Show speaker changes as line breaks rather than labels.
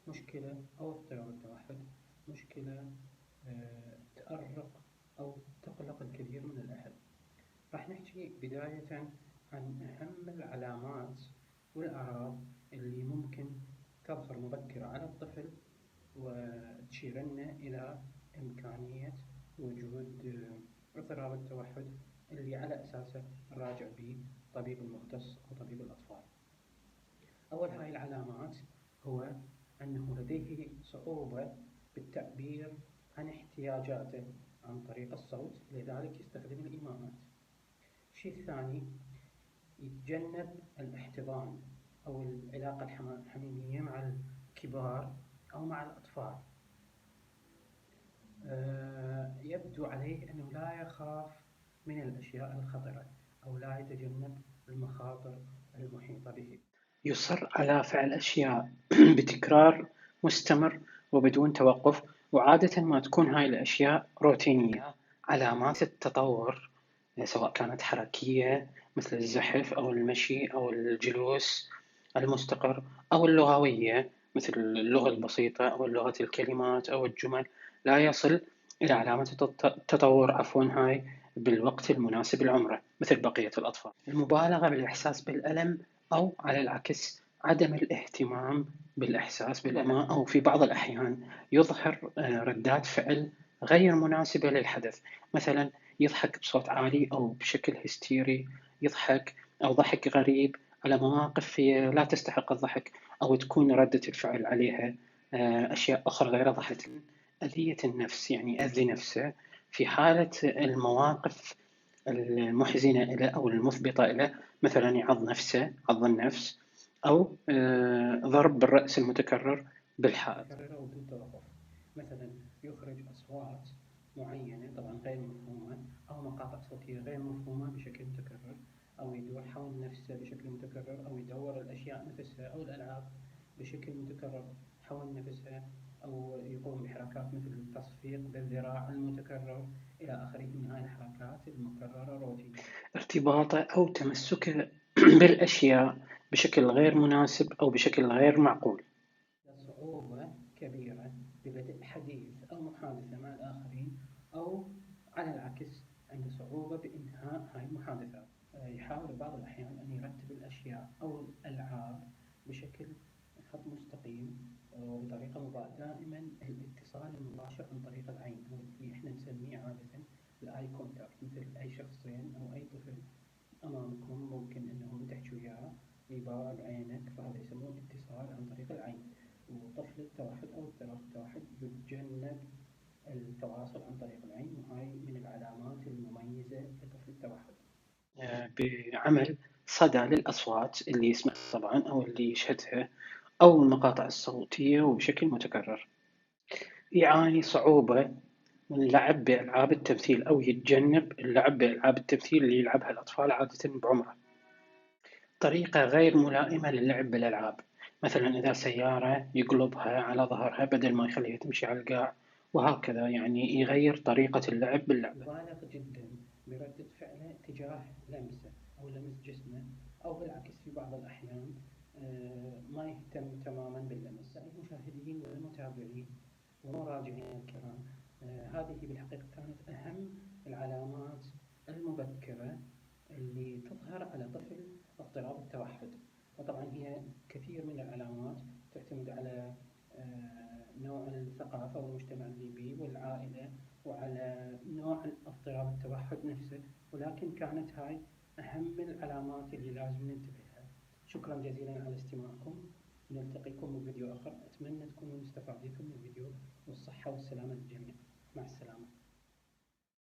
مشكلة أو اضطراب التوحد مشكلة تأرق أو تقلق الكثير من الأهل. راح نحكي بداية عن أهم العلامات والأعراض اللي ممكن تظهر مبكرة على الطفل وتشير لنا إلى إمكانية وجود اضطراب التوحد اللي على أساسه نراجع به طبيب المختص أو طبيب الأطفال. أول هاي العلامات هو أنه لديه صعوبة بالتعبير عن احتياجاته عن طريق الصوت، لذلك يستخدم الإيماءات. الشيء الثاني، يتجنب الاحتضان أو العلاقة الحميمية مع الكبار أو مع الأطفال. يبدو عليه أنه لا يخاف من الأشياء الخطرة أو لا يتجنب المخاطر المحيطة به.
يصر على فعل أشياء بتكرار مستمر وبدون توقف، وعادة ما تكون هاي الأشياء روتينية. علامات التطور سواء كانت حركية مثل الزحف أو المشي أو الجلوس المستقر، أو اللغوية مثل اللغة البسيطة أو لغة الكلمات أو الجمل، لا يصل إلى علامات التطور هاي بالوقت المناسب لعمره مثل بقية الأطفال. المبالغة بالإحساس بالألم، أو على العكس عدم الاهتمام بالإحساس بالألم، أو في بعض الأحيان يظهر ردات فعل غير مناسبة للحدث، مثلا يضحك بصوت عالي أو بشكل هستيري، يضحك أو ضحك غريب على مواقف لا تستحق الضحك، أو تكون ردة الفعل عليها أشياء أخرى غير ضحك. أذية النفس، يعني يأذي نفسه في حالة المواقف المحزنة له أو المثبطة له، مثلا يعض نفسه، عض النفس، أو ضرب بالرأس المتكرر بالحائط.
متكررة وبدون توقف، مثلا يخرج أصوات معينة طبعا غير مفهومة أو مقاطع صوتية غير مفهومة بشكل متكرر، أو يدور حول نفسه بشكل متكرر، أو يدور الأشياء نفسها أو الألعاب بشكل متكرر حول نفسها، أو يقوم بحركات مثل التصفيق بالذراع المتكرر إلى آخره من هاي الحركات المكررة روتينية.
ارتباطه أو تمسكه بالأشياء بشكل غير مناسب أو بشكل غير معقول.
صعوبة كبيرة ببدء حديث أو محادثة مع الآخرين، أو على العكس عنده صعوبة بإنهاء هاي المحادثات. يحاول بعض الأحيان أن يرتب الأشياء أو الألعاب بشكل خط مستقيم وبطريقة مباشرة. دائما الاتصال المباشر عن طريق العين، أو اللي احنا نسميه عادة الآي كونتاكت، مثل أي شخصين أو أي طفل أمامكم ممكن أنهم تحكوا وياه يبارك عينك، فهذا يسمونه اتصال عن طريق العين. وطفل التوحد أو اضطراب التوحد يتجنب التواصل عن طريق العين، وهاي من العلامات المميزة لطفل التوحد.
بعمل صدى للأصوات اللي يسمعها طبعا أو اللي يشهدها، أو المقاطع الصوتية وبشكل متكرر. يعاني صعوبة من اللعب بألعاب التمثيل، أو يتجنب اللعب بألعاب التمثيل اللي يلعبها الأطفال عادة بعمره. طريقة غير ملائمة للعب بالألعاب، مثلا إذا سيارة يقلبها على ظهرها بدل ما يخليها تمشي على القاع، وهكذا، يعني يغير طريقة اللعب باللعبة.
يبالغ جدا بردة فعله تجاه لمسه أو لمس جسمه، أو بالعكس في بعض الأحيان ما يهتم تماما باللمس. المشاهدين والمتابعين ومراجعين الكرام، هذه بالحقيقة كانت أهم العلامات المبكرة اللي تظهر على طفل اضطراب التوحد. وطبعا هي كثير من العلامات تعتمد على نوع الثقافة والمجتمع اللي بيه والعائلة، وعلى نوع اضطراب التوحد نفسه، ولكن كانت هاي أهم العلامات اللي لازم ننتبه لها. شكرا جزيلا على استماعكم، نلتقيكم بفيديو آخر. أتمنى تكونوا استفادتم من الفيديو، والصحة والسلامة للجميع.